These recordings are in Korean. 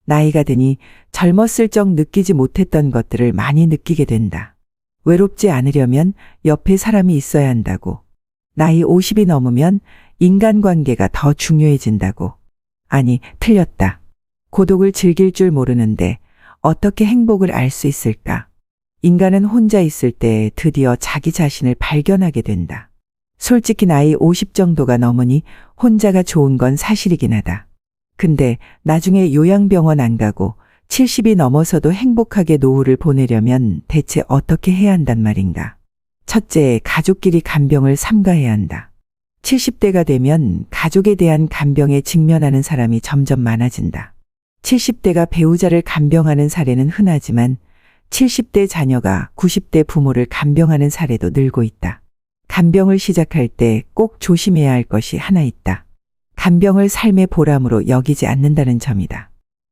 나이가 드니 젊었을 적 느끼지 못했던 것들을 많이 느끼게 된다. 외롭지 않으려면 옆에 사람이 있어야 한다고. 나이 50이 넘으면 인간관계가 더 중요해진다고. 아니, 틀렸다. 고독을 즐길 줄 모르는데 어떻게 행복을 알 수 있을까? 인간은 혼자 있을 때 드디어 자기 자신을 발견하게 된다. 솔직히 나이 50 정도가 넘으니 혼자가 좋은 건 사실이긴 하다. 근데 나중에 요양병원 안 가고 70이 넘어서도 행복하게 노후를 보내려면 대체 어떻게 해야 한단 말인가? 첫째, 가족끼리 간병을 삼가해야 한다. 70대가 되면 가족에 대한 간병에 직면하는 사람이 점점 많아진다. 70대가 배우자를 간병하는 사례는 흔하지만 70대 자녀가 90대 부모를 간병하는 사례도 늘고 있다. 간병을 시작할 때 꼭 조심해야 할 것이 하나 있다. 간병을 삶의 보람으로 여기지 않는다는 점이다.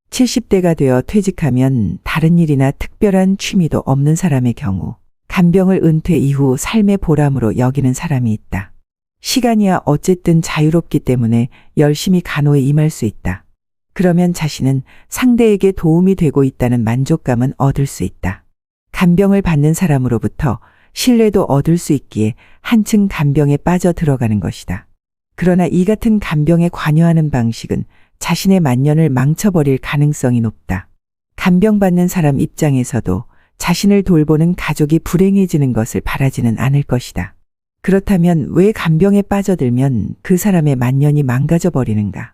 70대가 되어 퇴직하면 다른 일이나 특별한 취미도 없는 사람의 경우 간병을 은퇴 이후 삶의 보람으로 여기는 사람이 있다. 시간이야 어쨌든 자유롭기 때문에 열심히 간호에 임할 수 있다. 그러면 자신은 상대에게 도움이 되고 있다는 만족감은 얻을 수 있다. 간병을 받는 사람으로부터 신뢰도 얻을 수 있기에 한층 간병에 빠져 들어가는 것이다. 그러나 이 같은 간병에 관여하는 방식은 자신의 만년을 망쳐버릴 가능성이 높다. 간병받는 사람 입장에서도 자신을 돌보는 가족이 불행해지는 것을 바라지는 않을 것이다. 그렇다면 왜 간병에 빠져들면 그 사람의 만년이 망가져 버리는가?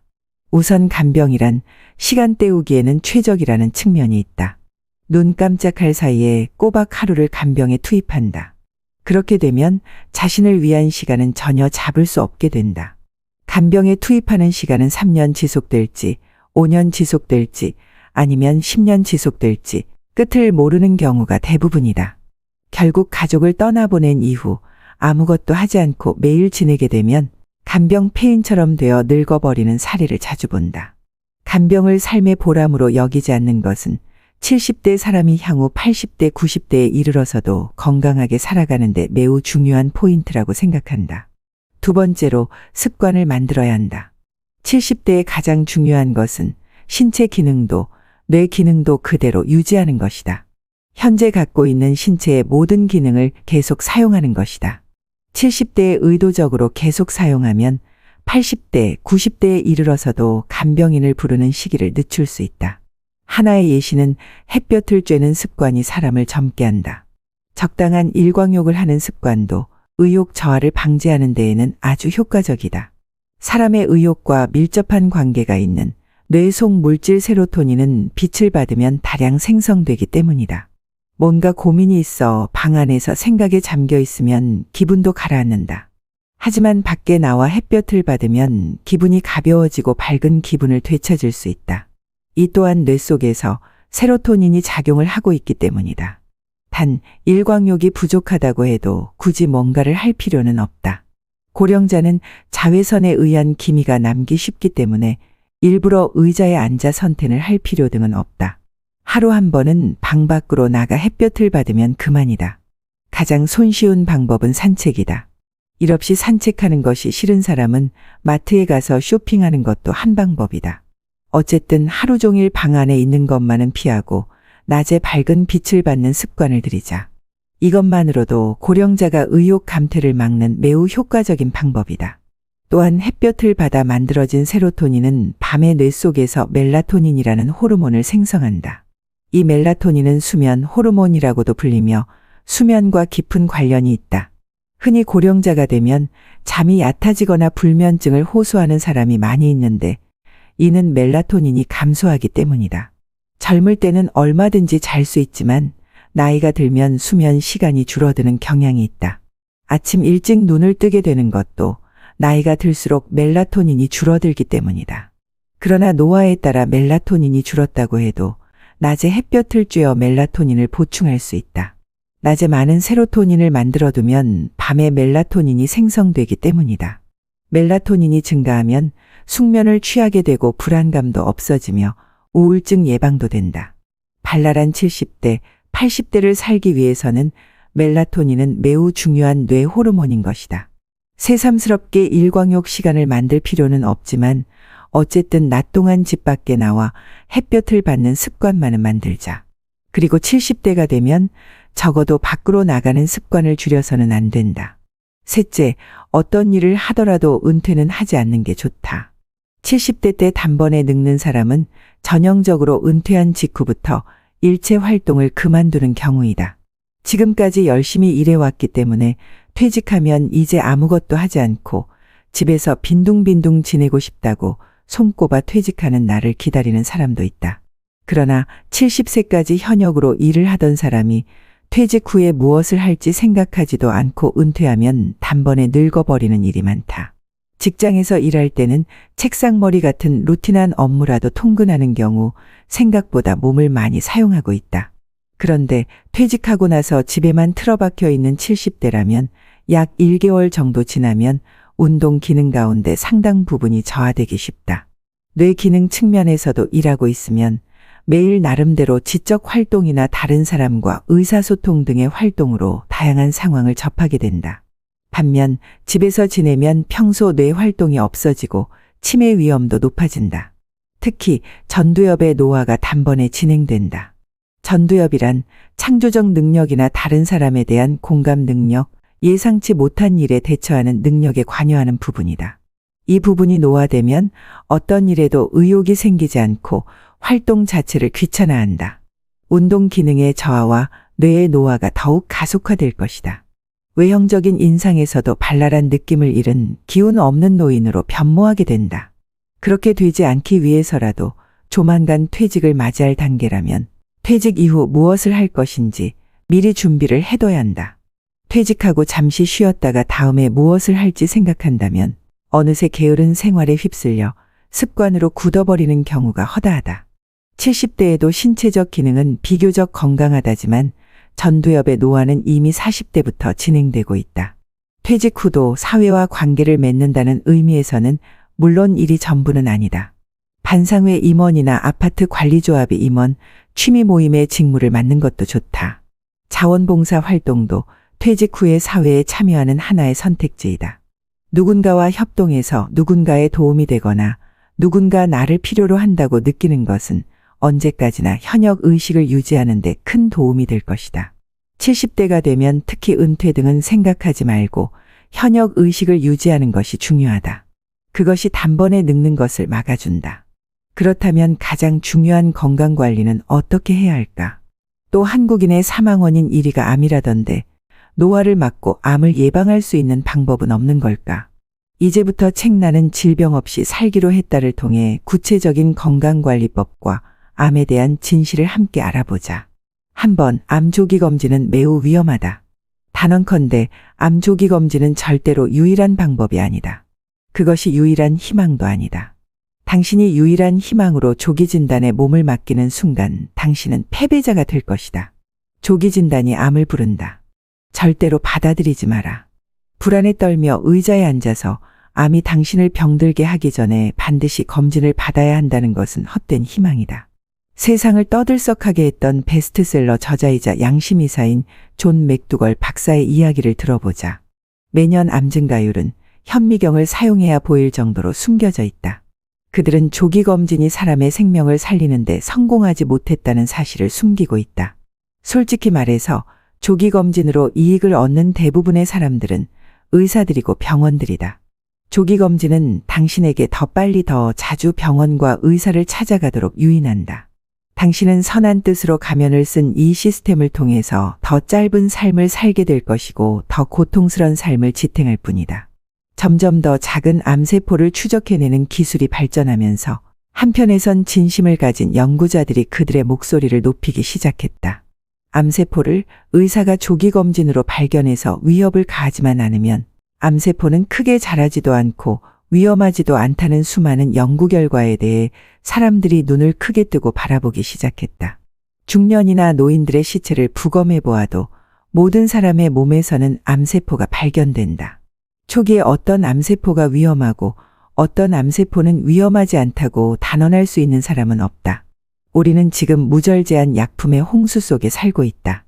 우선 간병이란 시간 때우기에는 최적이라는 측면이 있다. 눈 깜짝할 사이에 꼬박 하루를 간병에 투입한다. 그렇게 되면 자신을 위한 시간은 전혀 잡을 수 없게 된다. 간병에 투입하는 시간은 3년 지속될지, 5년 지속될지, 아니면 10년 지속될지 끝을 모르는 경우가 대부분이다. 결국 가족을 떠나보낸 이후 아무것도 하지 않고 매일 지내게 되면 간병 폐인처럼 되어 늙어버리는 사례를 자주 본다. 간병을 삶의 보람으로 여기지 않는 것은 70대 사람이 향후 80대, 90대에 이르러서도 건강하게 살아가는데 매우 중요한 포인트라고 생각한다. 두 번째로 습관을 만들어야 한다. 70대에 가장 중요한 것은 신체 기능도 뇌 기능도 그대로 유지하는 것이다. 현재 갖고 있는 신체의 모든 기능을 계속 사용하는 것이다. 70대에 의도적으로 계속 사용하면 80대, 90대에 이르러서도 간병인을 부르는 시기를 늦출 수 있다. 하나의 예시는 햇볕을 쬐는 습관이 사람을 젊게 한다. 적당한 일광욕을 하는 습관도 의욕 저하를 방지하는 데에는 아주 효과적이다. 사람의 의욕과 밀접한 관계가 있는 뇌 속 물질 세로토닌은 빛을 받으면 다량 생성되기 때문이다. 뭔가 고민이 있어 방 안에서 생각에 잠겨 있으면 기분도 가라앉는다. 하지만 밖에 나와 햇볕을 받으면 기분이 가벼워지고 밝은 기분을 되찾을 수 있다. 이 또한 뇌 속에서 세로토닌이 작용을 하고 있기 때문이다. 단 일광욕이 부족하다고 해도 굳이 뭔가를 할 필요는 없다. 고령자는 자외선에 의한 기미가 남기 쉽기 때문에 일부러 의자에 앉아 선탠을 할 필요 등은 없다. 하루 한 번은 방 밖으로 나가 햇볕을 받으면 그만이다. 가장 손쉬운 방법은 산책이다. 일 없이 산책하는 것이 싫은 사람은 마트에 가서 쇼핑하는 것도 한 방법이다. 어쨌든 하루 종일 방 안에 있는 것만은 피하고 낮에 밝은 빛을 받는 습관을 들이자. 이것만으로도 고령자가 의욕 감퇴를 막는 매우 효과적인 방법이다. 또한 햇볕을 받아 만들어진 세로토닌은 밤에 뇌 속에서 멜라토닌이라는 호르몬을 생성한다. 이 멜라토닌은 수면 호르몬이라고도 불리며 수면과 깊은 관련이 있다. 흔히 고령자가 되면 잠이 얕아지거나 불면증을 호소하는 사람이 많이 있는데 이는 멜라토닌이 감소하기 때문이다. 젊을 때는 얼마든지 잘 수 있지만 나이가 들면 수면 시간이 줄어드는 경향이 있다. 아침 일찍 눈을 뜨게 되는 것도 나이가 들수록 멜라토닌이 줄어들기 때문이다. 그러나 노화에 따라 멜라토닌이 줄었다고 해도 낮에 햇볕을 쬐어 멜라토닌을 보충할 수 있다. 낮에 많은 세로토닌을 만들어두면 밤에 멜라토닌이 생성되기 때문이다. 멜라토닌이 증가하면 숙면을 취하게 되고 불안감도 없어지며 우울증 예방도 된다. 발랄한 70대, 80대를 살기 위해서는 멜라토닌은 매우 중요한 뇌 호르몬인 것이다. 새삼스럽게 일광욕 시간을 만들 필요는 없지만 어쨌든 낮 동안 집 밖에 나와 햇볕을 받는 습관만은 만들자. 그리고 70대가 되면 적어도 밖으로 나가는 습관을 줄여서는 안 된다. 셋째, 어떤 일을 하더라도 은퇴는 하지 않는 게 좋다. 70대 때 단번에 늙는 사람은 전형적으로 은퇴한 직후부터 일체 활동을 그만두는 경우이다. 지금까지 열심히 일해왔기 때문에 퇴직하면 이제 아무것도 하지 않고 집에서 빈둥빈둥 지내고 싶다고 손꼽아 퇴직하는 날을 기다리는 사람도 있다. 그러나 70세까지 현역으로 일을 하던 사람이 퇴직 후에 무엇을 할지 생각하지도 않고 은퇴하면 단번에 늙어버리는 일이 많다. 직장에서 일할 때는 책상머리 같은 루틴한 업무라도 통근하는 경우 생각보다 몸을 많이 사용하고 있다. 그런데 퇴직하고 나서 집에만 틀어박혀 있는 70대라면 약 1개월 정도 지나면 운동 기능 가운데 상당 부분이 저하되기 쉽다. 뇌 기능 측면에서도 일하고 있으면 매일 나름대로 지적 활동이나 다른 사람과 의사소통 등의 활동으로 다양한 상황을 접하게 된다. 반면 집에서 지내면 평소 뇌 활동이 없어지고 치매 위험도 높아진다. 특히 전두엽의 노화가 단번에 진행된다. 전두엽이란 창조적 능력이나 다른 사람에 대한 공감 능력, 예상치 못한 일에 대처하는 능력에 관여하는 부분이다. 이 부분이 노화되면 어떤 일에도 의욕이 생기지 않고 활동 자체를 귀찮아한다. 운동 기능의 저하와 뇌의 노화가 더욱 가속화될 것이다. 외형적인 인상에서도 발랄한 느낌을 잃은 기운 없는 노인으로 변모하게 된다. 그렇게 되지 않기 위해서라도 조만간 퇴직을 맞이할 단계라면 퇴직 이후 무엇을 할 것인지 미리 준비를 해둬야 한다. 퇴직하고 잠시 쉬었다가 다음에 무엇을 할지 생각한다면 어느새 게으른 생활에 휩쓸려 습관으로 굳어버리는 경우가 허다하다. 70대에도 신체적 기능은 비교적 건강하다지만 전두엽의 노화는 이미 40대부터 진행되고 있다. 퇴직 후도 사회와 관계를 맺는다는 의미에서는 물론 일이 전부는 아니다. 반상회 임원이나 아파트 관리조합의 임원, 취미 모임의 직무를 맡는 것도 좋다. 자원봉사 활동도 퇴직 후에 사회에 참여하는 하나의 선택지이다. 누군가와 협동해서 누군가의 도움이 되거나 누군가 나를 필요로 한다고 느끼는 것은 언제까지나 현역 의식을 유지하는 데 큰 도움이 될 것이다. 70대가 되면 특히 은퇴 등은 생각하지 말고 현역 의식을 유지하는 것이 중요하다. 그것이 단번에 늙는 것을 막아준다. 그렇다면 가장 중요한 건강관리는 어떻게 해야 할까? 또 한국인의 사망 원인 1위가 암이라던데 노화를 막고 암을 예방할 수 있는 방법은 없는 걸까? 이제부터 책나는 질병 없이 살기로 했다를 통해 구체적인 건강관리법과 암에 대한 진실을 함께 알아보자. 한번 암 조기 검진은 매우 위험하다. 단언컨대 암 조기 검진은 절대로 유일한 방법이 아니다. 그것이 유일한 희망도 아니다. 당신이 유일한 희망으로 조기 진단에 몸을 맡기는 순간 당신은 패배자가 될 것이다. 조기 진단이 암을 부른다. 절대로 받아들이지 마라. 불안에 떨며 의자에 앉아서 암이 당신을 병들게 하기 전에 반드시 검진을 받아야 한다는 것은 헛된 희망이다. 세상을 떠들썩하게 했던 베스트셀러 저자이자 양심이사인 존 맥두걸 박사의 이야기를 들어보자. 매년 암 증가율은 현미경을 사용해야 보일 정도로 숨겨져 있다. 그들은 조기 검진이 사람의 생명을 살리는데 성공하지 못했다는 사실을 숨기고 있다. 솔직히 말해서 조기 검진으로 이익을 얻는 대부분의 사람들은 의사들이고 병원들이다. 조기 검진은 당신에게 더 빨리 더 자주 병원과 의사를 찾아가도록 유인한다. 당신은 선한 뜻으로 가면을 쓴 이 시스템을 통해서 더 짧은 삶을 살게 될 것이고 더 고통스러운 삶을 지탱할 뿐이다. 점점 더 작은 암세포를 추적해내는 기술이 발전하면서 한편에선 진심을 가진 연구자들이 그들의 목소리를 높이기 시작했다. 암세포를 의사가 조기 검진으로 발견해서 위협을 가하지만 않으면 암세포는 크게 자라지도 않고 위험하지도 않다는 수많은 연구 결과에 대해 사람들이 눈을 크게 뜨고 바라보기 시작했다. 중년이나 노인들의 시체를 부검해 보아도 모든 사람의 몸에서는 암세포가 발견된다. 초기에 어떤 암세포가 위험하고 어떤 암세포는 위험하지 않다고 단언할 수 있는 사람은 없다. 우리는 지금 무절제한 약품의 홍수 속에 살고 있다.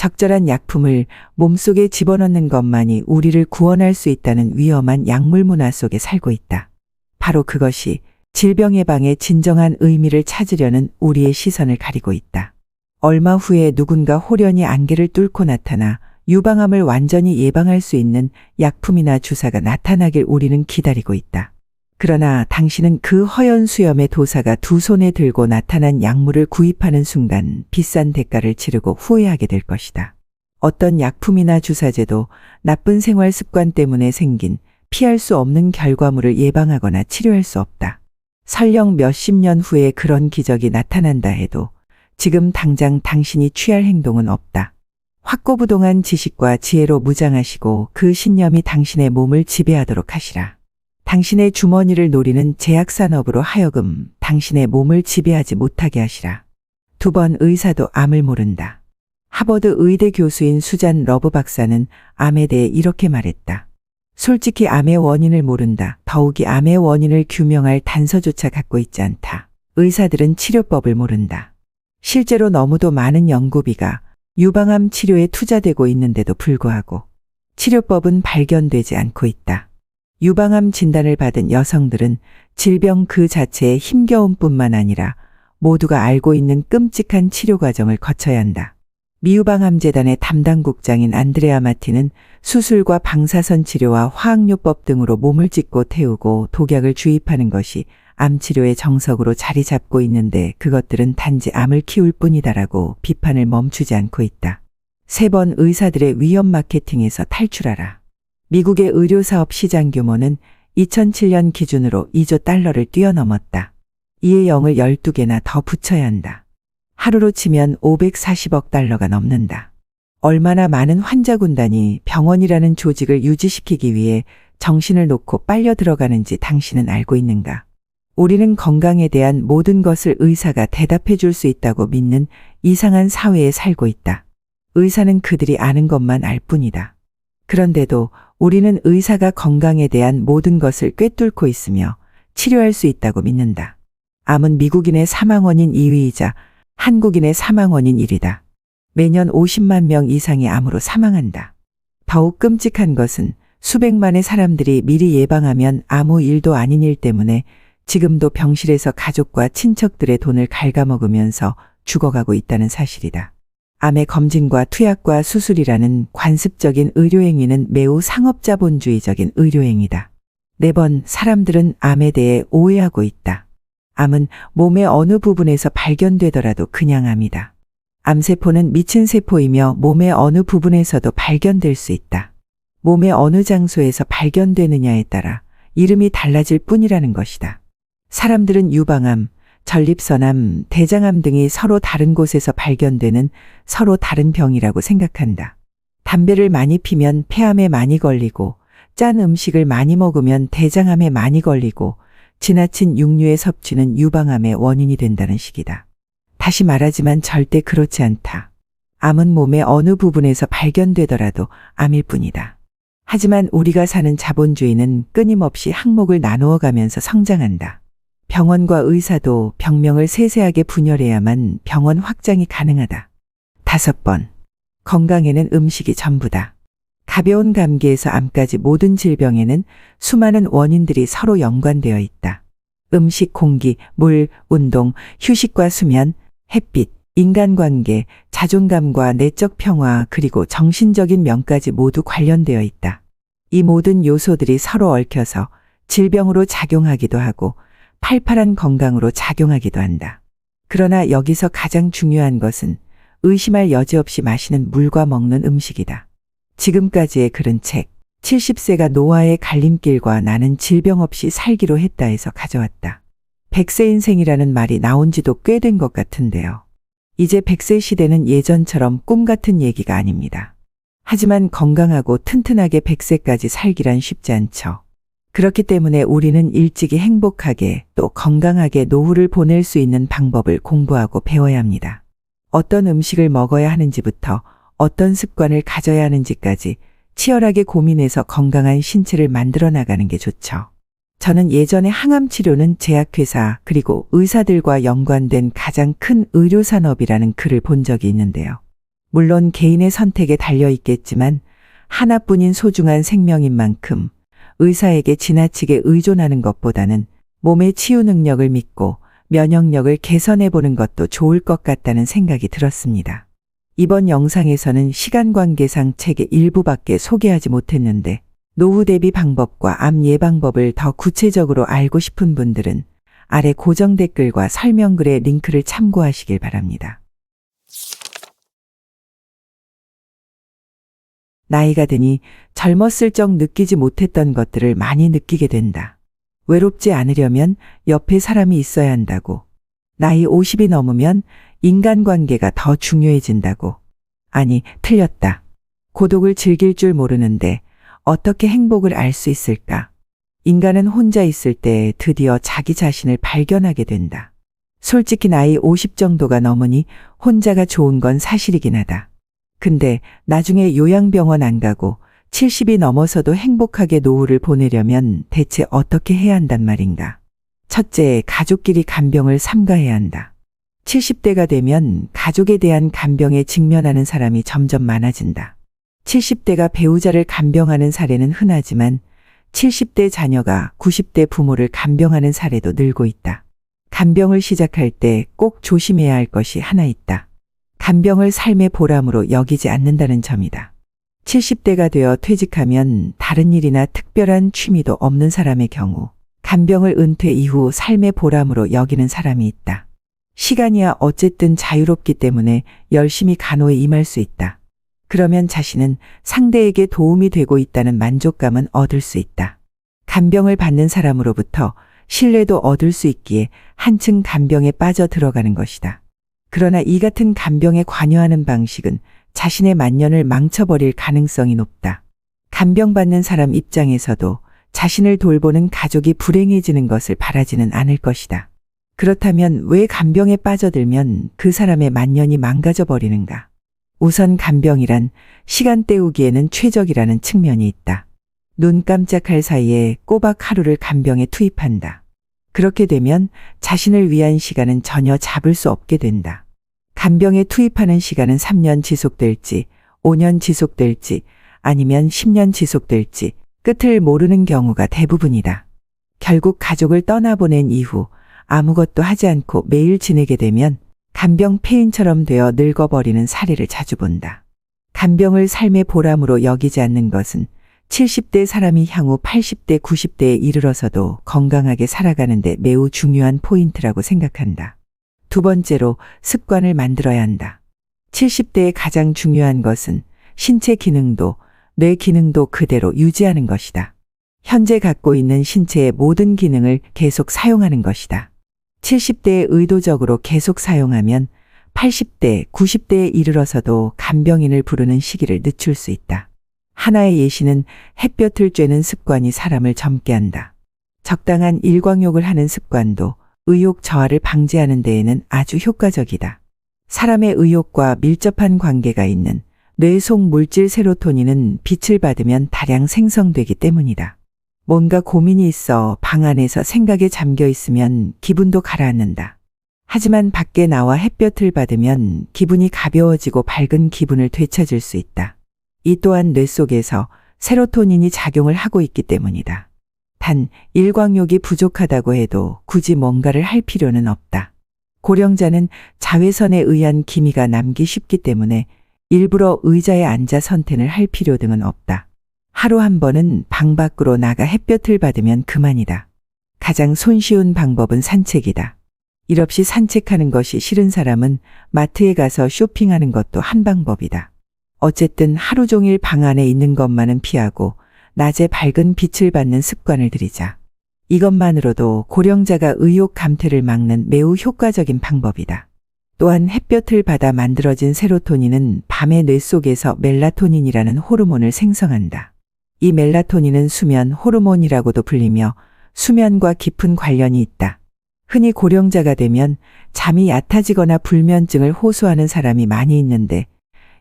적절한 약품을 몸속에 집어넣는 것만이 우리를 구원할 수 있다는 위험한 약물 문화 속에 살고 있다. 바로 그것이 질병 예방의 진정한 의미를 찾으려는 우리의 시선을 가리고 있다. 얼마 후에 누군가 호련히 안개를 뚫고 나타나 유방암을 완전히 예방할 수 있는 약품이나 주사가 나타나길 우리는 기다리고 있다. 그러나 당신은 그 허연 수염의 도사가 두 손에 들고 나타난 약물을 구입하는 순간 비싼 대가를 치르고 후회하게 될 것이다. 어떤 약품이나 주사제도 나쁜 생활 습관 때문에 생긴 피할 수 없는 결과물을 예방하거나 치료할 수 없다. 설령 몇십 년 후에 그런 기적이 나타난다 해도 지금 당장 당신이 취할 행동은 없다. 확고부동한 지식과 지혜로 무장하시고 그 신념이 당신의 몸을 지배하도록 하시라. 당신의 주머니를 노리는 제약산업으로 하여금 당신의 몸을 지배하지 못하게 하시라. 두 번 의사도 암을 모른다. 하버드 의대 교수인 수잔 러브 박사는 암에 대해 이렇게 말했다. 솔직히 암의 원인을 모른다. 더욱이 암의 원인을 규명할 단서조차 갖고 있지 않다. 의사들은 치료법을 모른다. 실제로 너무도 많은 연구비가 유방암 치료에 투자되고 있는데도 불구하고 치료법은 발견되지 않고 있다. 유방암 진단을 받은 여성들은 질병 그 자체에 힘겨움뿐만 아니라 모두가 알고 있는 끔찍한 치료 과정을 거쳐야 한다. 미유방암재단의 담당국장인 안드레아 마티는 수술과 방사선 치료와 화학요법 등으로 몸을 찢고 태우고 독약을 주입하는 것이 암치료의 정석으로 자리 잡고 있는데 그것들은 단지 암을 키울 뿐이다라고 비판을 멈추지 않고 있다. 3번 의사들의 위험 마케팅에서 탈출하라. 미국의 의료사업 시장 규모는 2007년 기준으로 2조 달러를 뛰어넘었다. 이에 0을 12개나 더 붙여야 한다. 하루로 치면 540억 달러가 넘는다. 얼마나 많은 환자 군단이 병원이라는 조직을 유지시키기 위해 정신을 놓고 빨려 들어가는지 당신은 알고 있는가? 우리는 건강에 대한 모든 것을 의사가 대답해 줄 수 있다고 믿는 이상한 사회에 살고 있다. 의사는 그들이 아는 것만 알 뿐이다. 그런데도 우리는 의사가 건강에 대한 모든 것을 꿰뚫고 있으며 치료할 수 있다고 믿는다. 암은 미국인의 사망 원인 2위이자 한국인의 사망 원인 1위다. 매년 50만 명 이상이 암으로 사망한다. 더욱 끔찍한 것은 수백만의 사람들이 미리 예방하면 아무 일도 아닌 일 때문에 지금도 병실에서 가족과 친척들의 돈을 갉아먹으면서 죽어가고 있다는 사실이다. 암의 검진과 투약과 수술이라는 관습적인 의료행위는 매우 상업자본주의적인 의료행위다. 4번 사람들은 암에 대해 오해하고 있다. 암은 몸의 어느 부분에서 발견되더라도 그냥 암이다. 암세포는 미친 세포이며 몸의 어느 부분에서도 발견될 수 있다. 몸의 어느 장소에서 발견되느냐에 따라 이름이 달라질 뿐이라는 것이다. 사람들은 유방암, 전립선암, 대장암 등이 서로 다른 곳에서 발견되는 서로 다른 병이라고 생각한다. 담배를 많이 피면 폐암에 많이 걸리고 짠 음식을 많이 먹으면 대장암에 많이 걸리고 지나친 육류의 섭취는 유방암의 원인이 된다는 식이다. 다시 말하지만 절대 그렇지 않다. 암은 몸의 어느 부분에서 발견되더라도 암일 뿐이다. 하지만 우리가 사는 자본주의는 끊임없이 항목을 나누어 가면서 성장한다. 병원과 의사도 병명을 세세하게 분열해야만 병원 확장이 가능하다. 5번. 건강에는 음식이 전부다. 가벼운 감기에서 암까지 모든 질병에는 수많은 원인들이 서로 연관되어 있다. 음식, 공기, 물, 운동, 휴식과 수면, 햇빛, 인간관계, 자존감과 내적 평화 그리고 정신적인 면까지 모두 관련되어 있다. 이 모든 요소들이 서로 얽혀서 질병으로 작용하기도 하고 팔팔한 건강으로 작용하기도 한다. 그러나 여기서 가장 중요한 것은 의심할 여지 없이 마시는 물과 먹는 음식이다. 지금까지의 그런 책 70세가 노아의 갈림길과 나는 질병 없이 살기로 했다에서 가져왔다. 100세 인생이라는 말이 나온 지도 꽤 된 것 같은데요. 이제 100세 시대는 예전처럼 꿈 같은 얘기가 아닙니다. 하지만 건강하고 튼튼하게 100세까지 살기란 쉽지 않죠. 그렇기 때문에 우리는 일찍이 행복하게 또 건강하게 노후를 보낼 수 있는 방법을 공부하고 배워야 합니다. 어떤 음식을 먹어야 하는지부터 어떤 습관을 가져야 하는지까지 치열하게 고민해서 건강한 신체를 만들어 나가는 게 좋죠. 저는 예전에 항암 치료는 제약회사 그리고 의사들과 연관된 가장 큰 의료산업이라는 글을 본 적이 있는데요. 물론 개인의 선택에 달려 있겠지만 하나뿐인 소중한 생명인 만큼 의사에게 지나치게 의존하는 것보다는 몸의 치유 능력을 믿고 면역력을 개선해 보는 것도 좋을 것 같다는 생각이 들었습니다. 이번 영상에서는 시간관계상 책의 일부밖에 소개하지 못했는데 노후 대비 방법과 암 예방법을 더 구체적으로 알고 싶은 분들은 아래 고정 댓글과 설명글의 링크를 참고하시길 바랍니다. 나이가 드니 젊었을 적 느끼지 못했던 것들을 많이 느끼게 된다. 외롭지 않으려면 옆에 사람이 있어야 한다고. 나이 50이 넘으면 인간관계가 더 중요해진다고. 아니, 틀렸다. 고독을 즐길 줄 모르는데 어떻게 행복을 알 수 있을까? 인간은 혼자 있을 때 드디어 자기 자신을 발견하게 된다. 솔직히 나이 50 정도가 넘으니 혼자가 좋은 건 사실이긴 하다. 근데 나중에 요양병원 안 가고 70이 넘어서도 행복하게 노후를 보내려면 대체 어떻게 해야 한단 말인가? 첫째, 가족끼리 간병을 삼가해야 한다. 70대가 되면 가족에 대한 간병에 직면하는 사람이 점점 많아진다. 70대가 배우자를 간병하는 사례는 흔하지만 70대 자녀가 90대 부모를 간병하는 사례도 늘고 있다. 간병을 시작할 때 꼭 조심해야 할 것이 하나 있다. 간병을 삶의 보람으로 여기지 않는다는 점이다. 70대가 되어 퇴직하면 다른 일이나 특별한 취미도 없는 사람의 경우 간병을 은퇴 이후 삶의 보람으로 여기는 사람이 있다. 시간이야 어쨌든 자유롭기 때문에 열심히 간호에 임할 수 있다. 그러면 자신은 상대에게 도움이 되고 있다는 만족감은 얻을 수 있다. 간병을 받는 사람으로부터 신뢰도 얻을 수 있기에 한층 간병에 빠져 들어가는 것이다. 그러나 이 같은 간병에 관여하는 방식은 자신의 만년을 망쳐버릴 가능성이 높다. 간병받는 사람 입장에서도 자신을 돌보는 가족이 불행해지는 것을 바라지는 않을 것이다. 그렇다면 왜 간병에 빠져들면 그 사람의 만년이 망가져 버리는가? 우선 간병이란 시간 때우기에는 최적이라는 측면이 있다. 눈 깜짝할 사이에 꼬박 하루를 간병에 투입한다. 그렇게 되면 자신을 위한 시간은 전혀 잡을 수 없게 된다. 간병에 투입하는 시간은 3년 지속될지, 5년 지속될지, 아니면 10년 지속될지 끝을 모르는 경우가 대부분이다. 결국 가족을 떠나보낸 이후 아무것도 하지 않고 매일 지내게 되면 간병 폐인처럼 되어 늙어버리는 사례를 자주 본다. 간병을 삶의 보람으로 여기지 않는 것은 70대 사람이 향후 80대, 90대에 이르러서도 건강하게 살아가는데 매우 중요한 포인트라고 생각한다. 두 번째로 습관을 만들어야 한다. 70대에 가장 중요한 것은 신체 기능도 뇌 기능도 그대로 유지하는 것이다. 현재 갖고 있는 신체의 모든 기능을 계속 사용하는 것이다. 70대에 의도적으로 계속 사용하면 80대, 90대에 이르러서도 간병인을 부르는 시기를 늦출 수 있다. 하나의 예시는 햇볕을 쬐는 습관이 사람을 젊게 한다. 적당한 일광욕을 하는 습관도 의욕 저하를 방지하는 데에는 아주 효과적이다. 사람의 의욕과 밀접한 관계가 있는 뇌 속 물질 세로토닌은 빛을 받으면 다량 생성되기 때문이다. 뭔가 고민이 있어 방 안에서 생각에 잠겨 있으면 기분도 가라앉는다. 하지만 밖에 나와 햇볕을 받으면 기분이 가벼워지고 밝은 기분을 되찾을 수 있다. 이 또한 뇌 속에서 세로토닌이 작용을 하고 있기 때문이다. 단 일광욕이 부족하다고 해도 굳이 뭔가를 할 필요는 없다. 고령자는 자외선에 의한 기미가 남기 쉽기 때문에 일부러 의자에 앉아 선탠을 할 필요 등은 없다. 하루 한 번은 방 밖으로 나가 햇볕을 받으면 그만이다. 가장 손쉬운 방법은 산책이다. 일 없이 산책하는 것이 싫은 사람은 마트에 가서 쇼핑하는 것도 한 방법이다. 어쨌든 하루 종일 방 안에 있는 것만은 피하고 낮에 밝은 빛을 받는 습관을 들이자. 이것만으로도 고령자가 의욕 감퇴를 막는 매우 효과적인 방법이다. 또한 햇볕을 받아 만들어진 세로토닌은 밤에 뇌 속에서 멜라토닌이라는 호르몬을 생성한다. 이 멜라토닌은 수면 호르몬이라고도 불리며 수면과 깊은 관련이 있다. 흔히 고령자가 되면 잠이 얕아지거나 불면증을 호소하는 사람이 많이 있는데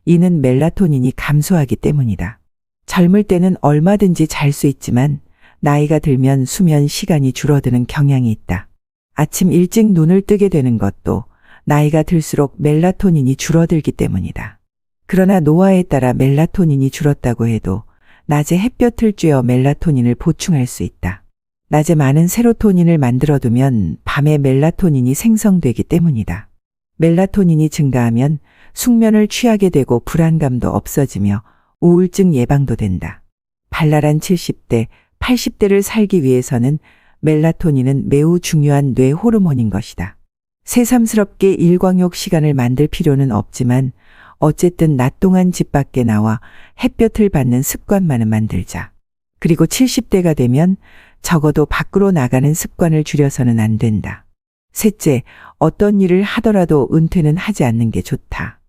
이는 멜라토닌이 감소하기 때문이다. 젊을 때는 얼마든지 잘 수 있지만 나이가 들면 수면 시간이 줄어드는 경향이 있다. 아침 일찍 눈을 뜨게 되는 것도 나이가 들수록 멜라토닌이 줄어들기 때문이다. 그러나 노화에 따라 멜라토닌이 줄었다고 해도 낮에 햇볕을 쬐어 멜라토닌을 보충할 수 있다. 낮에 많은 세로토닌을 만들어두면 밤에 멜라토닌이 생성되기 때문이다. 멜라토닌이 증가하면 숙면을 취하게 되고 불안감도 없어지며 우울증 예방도 된다. 발랄한 70대, 80대를 살기 위해서는 멜라토닌은 매우 중요한 뇌 호르몬인 것이다. 새삼스럽게 일광욕 시간을 만들 필요는 없지만 어쨌든 낮 동안 집 밖에 나와 햇볕을 받는 습관만은 만들자. 그리고 70대가 되면 적어도 밖으로 나가는 습관을 줄여서는 안 된다. 셋째, 어떤 일을 하더라도 은퇴는 하지 않는 게 좋다.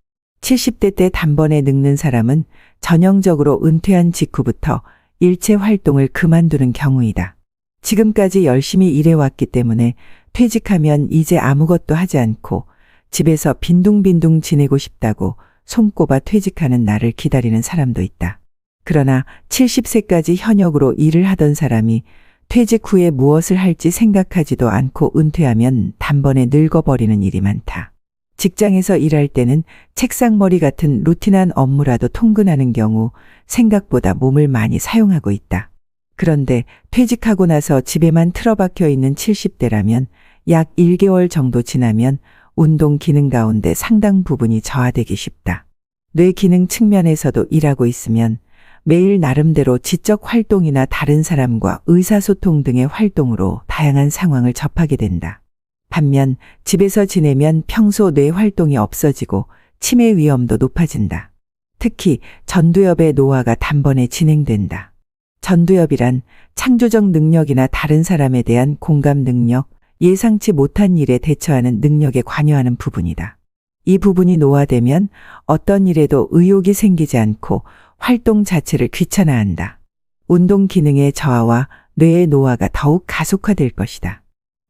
70대 때 단번에 늙는 사람은 전형적으로 은퇴한 직후부터 일체 활동을 그만두는 경우이다. 지금까지 열심히 일해왔기 때문에 퇴직하면 이제 아무것도 하지 않고 집에서 빈둥빈둥 지내고 싶다고 손꼽아 퇴직하는 날을 기다리는 사람도 있다. 그러나 70세까지 현역으로 일을 하던 사람이 퇴직 후에 무엇을 할지 생각하지도 않고 은퇴하면 단번에 늙어버리는 일이 많다. 직장에서 일할 때는 책상머리 같은 루틴한 업무라도 통근하는 경우 생각보다 몸을 많이 사용하고 있다. 그런데 퇴직하고 나서 집에만 틀어박혀 있는 70대라면 약 1개월 정도 지나면 운동 기능 가운데 상당 부분이 저하되기 쉽다. 뇌 기능 측면에서도 일하고 있으면 매일 나름대로 지적 활동이나 다른 사람과 의사소통 등의 활동으로 다양한 상황을 접하게 된다. 반면 집에서 지내면 평소 뇌 활동이 없어지고 치매 위험도 높아진다. 특히 전두엽의 노화가 단번에 진행된다. 전두엽이란 창조적 능력이나 다른 사람에 대한 공감 능력, 예상치 못한 일에 대처하는 능력에 관여하는 부분이다. 이 부분이 노화되면 어떤 일에도 의욕이 생기지 않고 활동 자체를 귀찮아한다. 운동 기능의 저하와 뇌의 노화가 더욱 가속화될 것이다.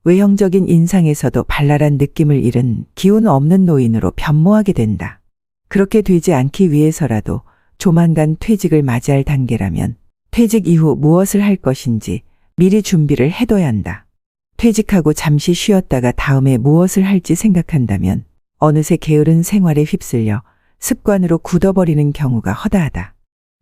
외형적인 인상에서도 발랄한 느낌을 잃은 기운 없는 노인으로 변모하게 된다. 그렇게 되지 않기 위해서라도 조만간 퇴직을 맞이할 단계라면 퇴직 이후 무엇을 할 것인지 미리 준비를 해둬야 한다. 퇴직하고 잠시 쉬었다가 다음에 무엇을 할지 생각한다면 어느새 게으른 생활에 휩쓸려 습관으로 굳어버리는 경우가 허다하다.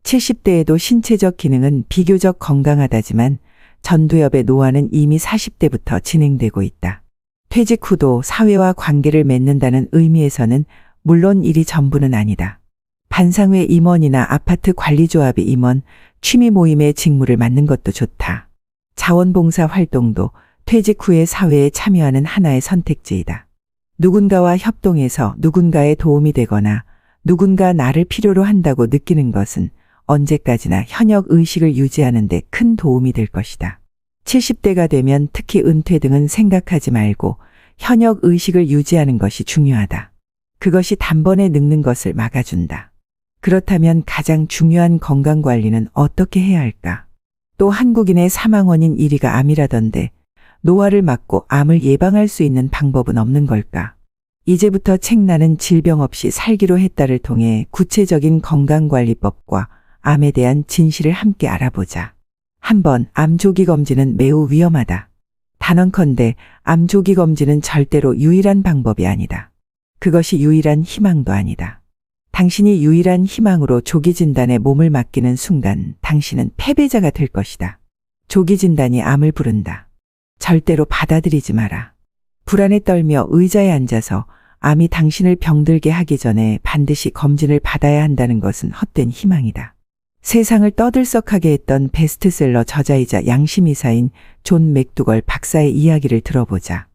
70대에도 신체적 기능은 비교적 건강하다지만 전두엽의 노화는 이미 40대부터 진행되고 있다. 퇴직 후도 사회와 관계를 맺는다는 의미에서는 물론 일이 전부는 아니다. 반상회 임원이나 아파트 관리조합의 임원, 취미 모임의 직무를 맡는 것도 좋다. 자원봉사 활동도 퇴직 후에 사회에 참여하는 하나의 선택지이다. 누군가와 협동해서 누군가의 도움이 되거나 누군가 나를 필요로 한다고 느끼는 것은 언제까지나 현역 의식을 유지하는 데 큰 도움이 될 것이다. 70대가 되면 특히 은퇴 등은 생각하지 말고 현역 의식을 유지하는 것이 중요하다. 그것이 단번에 늙는 것을 막아준다. 그렇다면 가장 중요한 건강관리는 어떻게 해야 할까? 또 한국인의 사망원인 1위가 암이라던데 노화를 막고 암을 예방할 수 있는 방법은 없는 걸까? 이제부터 책나는 질병 없이 살기로 했다를 통해 구체적인 건강관리법과 암에 대한 진실을 함께 알아보자. 한번 암 조기 검진은 매우 위험하다. 단언컨대 암 조기 검진은 절대로 유일한 방법이 아니다. 그것이 유일한 희망도 아니다. 당신이 유일한 희망으로 조기 진단에 몸을 맡기는 순간 당신은 패배자가 될 것이다. 조기 진단이 암을 부른다. 절대로 받아들이지 마라. 불안에 떨며 의자에 앉아서 암이 당신을 병들게 하기 전에 반드시 검진을 받아야 한다는 것은 헛된 희망이다. 세상을 떠들썩하게 했던 베스트셀러 저자이자 양심이사인 존 맥두걸 박사의 이야기를 들어보자.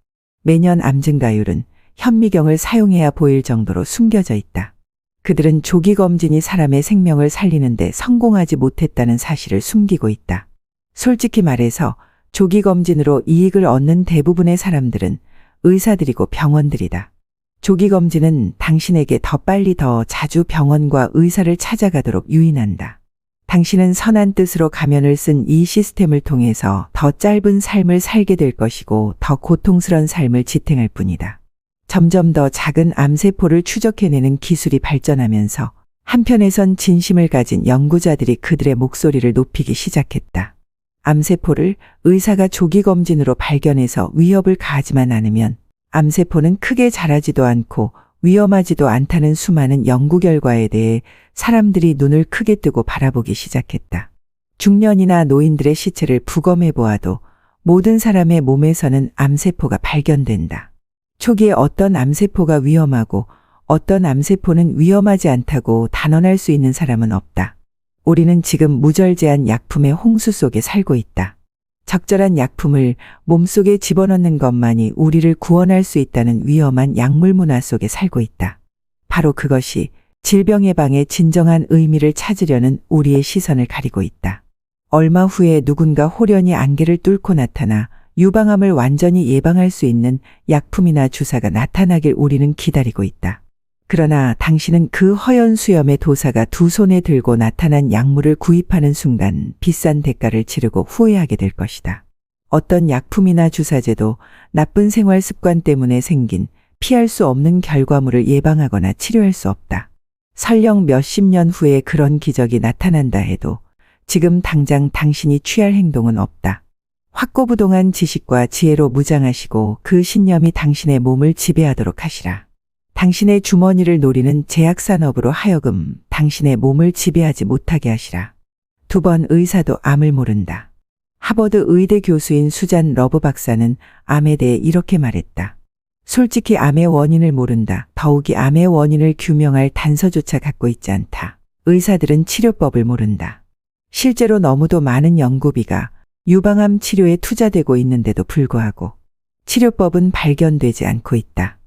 매년 암 증가율은 현미경을 사용해야 보일 정도로 숨겨져 있다. 그들은 조기 검진이 사람의 생명을 살리는데 성공하지 못했다는 사실을 숨기고 있다. 솔직히 말해서 조기 검진으로 이익을 얻는 대부분의 사람들은 의사들이고 병원들이다. 조기 검진은 당신에게 더 빨리 더 자주 병원과 의사를 찾아가도록 유인한다. 당신은 선한 뜻으로 가면을 쓴 이 시스템을 통해서 더 짧은 삶을 살게 될 것이고 더 고통스러운 삶을 지탱할 뿐이다. 점점 더 작은 암세포를 추적해내는 기술이 발전하면서 한편에선 진심을 가진 연구자들이 그들의 목소리를 높이기 시작했다. 암세포를 의사가 조기 검진으로 발견해서 위협을 가하지만 않으면 암세포는 크게 자라지도 않고 위험하지도 않다는 수많은 연구 결과에 대해 사람들이 눈을 크게 뜨고 바라보기 시작했다. 중년이나 노인들의 시체를 부검해 보아도 모든 사람의 몸에서는 암세포가 발견된다. 초기에 어떤 암세포가 위험하고 어떤 암세포는 위험하지 않다고 단언할 수 있는 사람은 없다. 우리는 지금 무절제한 약품의 홍수 속에 살고 있다. 적절한 약품을 몸속에 집어넣는 것만이 우리를 구원할 수 있다는 위험한 약물 문화 속에 살고 있다. 바로 그것이 질병 예방의 진정한 의미를 찾으려는 우리의 시선을 가리고 있다. 얼마 후에 누군가 호련히 안개를 뚫고 나타나 유방암을 완전히 예방할 수 있는 약품이나 주사가 나타나길 우리는 기다리고 있다. 그러나 당신은 그 허연 수염의 도사가 두 손에 들고 나타난 약물을 구입하는 순간 비싼 대가를 치르고 후회하게 될 것이다. 어떤 약품이나 주사제도 나쁜 생활 습관 때문에 생긴 피할 수 없는 결과물을 예방하거나 치료할 수 없다. 설령 몇십 년 후에 그런 기적이 나타난다 해도 지금 당장 당신이 취할 행동은 없다. 확고부동한 지식과 지혜로 무장하시고 그 신념이 당신의 몸을 지배하도록 하시라. 당신의 주머니를 노리는 제약산업으로 하여금 당신의 몸을 지배하지 못하게 하시라. 2번 의사도 암을 모른다. 하버드 의대 교수인 수잔 러브 박사는 암에 대해 이렇게 말했다. 솔직히 암의 원인을 모른다. 더욱이 암의 원인을 규명할 단서조차 갖고 있지 않다. 의사들은 치료법을 모른다. 실제로 너무도 많은 연구비가 유방암 치료에 투자되고 있는데도 불구하고 치료법은 발견되지 않고 있다.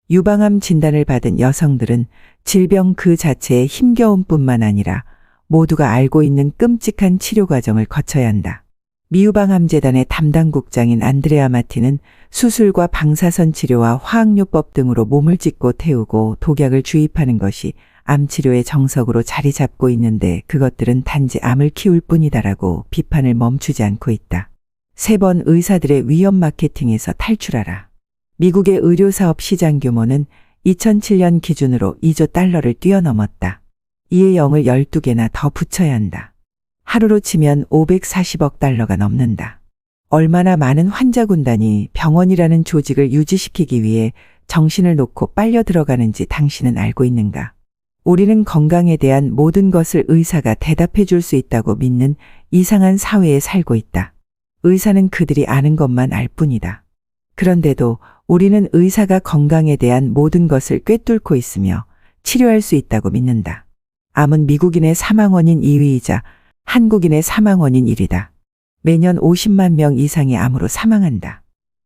유방암 진단을 받은 여성들은 질병 그 자체에 힘겨움 뿐만 아니라 모두가 알고 있는 끔찍한 치료 과정을 거쳐야 한다. 미유방암재단의 담당국장인 안드레아 마티는 수술과 방사선 치료와 화학요법 등으로 몸을 찢고 태우고 독약을 주입하는 것이 암 치료의 정석으로 자리 잡고 있는데 그것들은 단지 암을 키울 뿐이다라고 비판을 멈추지 않고 있다. 3번 의사들의 위험 마케팅에서 탈출하라. 미국의 의료사업 시장 규모는 2007년 기준으로 2조 달러를 뛰어넘었다. 이에 0을 12개나 더 붙여야 한다. 하루로 치면 540억 달러가 넘는다. 얼마나 많은 환자 군단이 병원이라는 조직을 유지시키기 위해 정신을 놓고 빨려 들어가는지 당신은 알고 있는가? 우리는 건강에 대한 모든 것을 의사가 대답해 줄 수 있다고 믿는 이상한 사회에 살고 있다. 의사는 그들이 아는 것만 알 뿐이다. 그런데도 우리는 의사가 건강에 대한 모든 것을 꿰뚫고 있으며 치료할 수 있다고 믿는다. 암은 미국인의 사망 원인 2위이자 한국인의 사망 원인 1위다. 매년 50만 명 이상이 암으로 사망한다.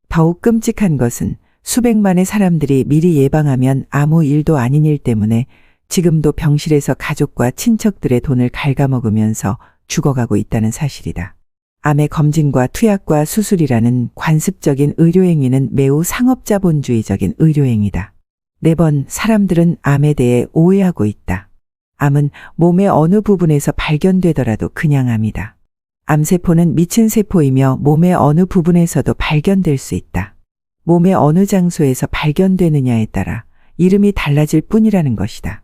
더욱 끔찍한 것은 수백만의 사람들이 미리 예방하면 아무 일도 아닌 일 때문에 지금도 병실에서 가족과 친척들의 돈을 갉아먹으면서 죽어가고 있다는 사실이다. 암의 검진과 투약과 수술이라는 관습적인 의료행위는 매우 상업자본주의적인 의료행위다. 4번 사람들은 암에 대해 오해하고 있다. 암은 몸의 어느 부분에서 발견되더라도 그냥 암이다. 암세포는 미친 세포이며 몸의 어느 부분에서도 발견될 수 있다. 몸의 어느 장소에서 발견되느냐에 따라 이름이 달라질 뿐이라는 것이다.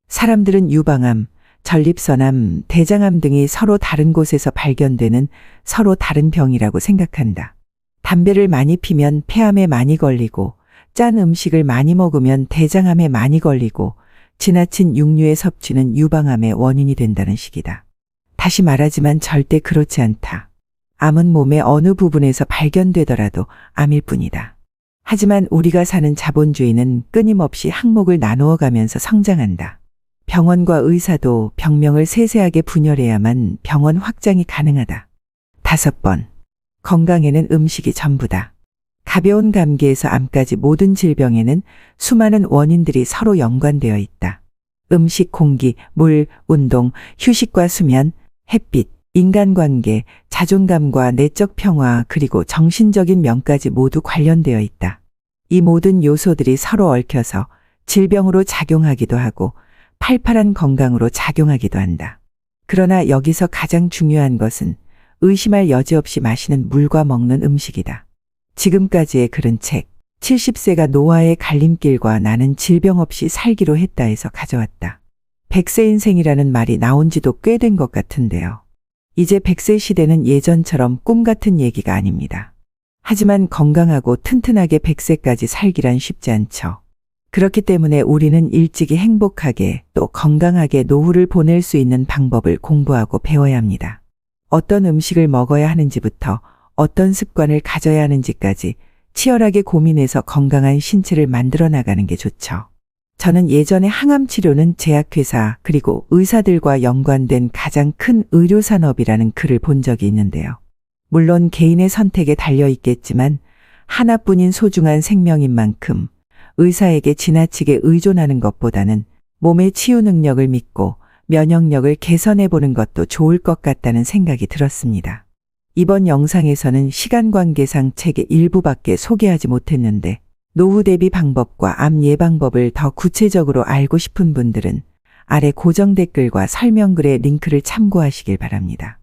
사람들은 유방암, 전립선암, 대장암 등이 서로 다른 곳에서 발견되는 서로 다른 병이라고 생각한다. 담배를 많이 피면 폐암에 많이 걸리고 짠 음식을 많이 먹으면 대장암에 많이 걸리고 지나친 육류의 섭취는 유방암의 원인이 된다는 식이다. 다시 말하지만 절대 그렇지 않다. 암은 몸의 어느 부분에서 발견되더라도 암일 뿐이다. 하지만 우리가 사는 자본주의는 끊임없이 항목을 나누어 가면서 성장한다. 병원과 의사도 병명을 세세하게 분열해야만 병원 확장이 가능하다. 5번. 건강에는 음식이 전부다. 가벼운 감기에서 암까지 모든 질병에는 수많은 원인들이 서로 연관되어 있다. 음식, 공기, 물, 운동, 휴식과 수면, 햇빛, 인간관계, 자존감과 내적 평화 그리고 정신적인 면까지 모두 관련되어 있다. 이 모든 요소들이 서로 얽혀서 질병으로 작용하기도 하고 팔팔한 건강으로 작용하기도 한다. 그러나 여기서 가장 중요한 것은 의심할 여지 없이 마시는 물과 먹는 음식이다. 지금까지의 그런 책 70세가 노화의 갈림길과 나는 질병 없이 살기로 했다에서 가져왔다. 100세 인생이라는 말이 나온 지도 꽤 된 것 같은데요. 이제 100세 시대는 예전처럼 꿈 같은 얘기가 아닙니다. 하지만 건강하고 튼튼하게 100세까지 살기란 쉽지 않죠. 그렇기 때문에 우리는 일찍이 행복하게 또 건강하게 노후를 보낼 수 있는 방법을 공부하고 배워야 합니다. 어떤 음식을 먹어야 하는지부터 어떤 습관을 가져야 하는지까지 치열하게 고민해서 건강한 신체를 만들어 나가는 게 좋죠. 저는 예전에 항암 치료는 제약회사 그리고 의사들과 연관된 가장 큰 의료산업이라는 글을 본 적이 있는데요. 물론 개인의 선택에 달려 있겠지만 하나뿐인 소중한 생명인 만큼 의사에게 지나치게 의존하는 것보다는 몸의 치유 능력을 믿고 면역력을 개선해 보는 것도 좋을 것 같다는 생각이 들었습니다. 이번 영상에서는 시간 관계상 책의 일부밖에 소개하지 못했는데 노후 대비 방법과 암 예방법을 더 구체적으로 알고 싶은 분들은 아래 고정 댓글과 설명글의 링크를 참고하시길 바랍니다.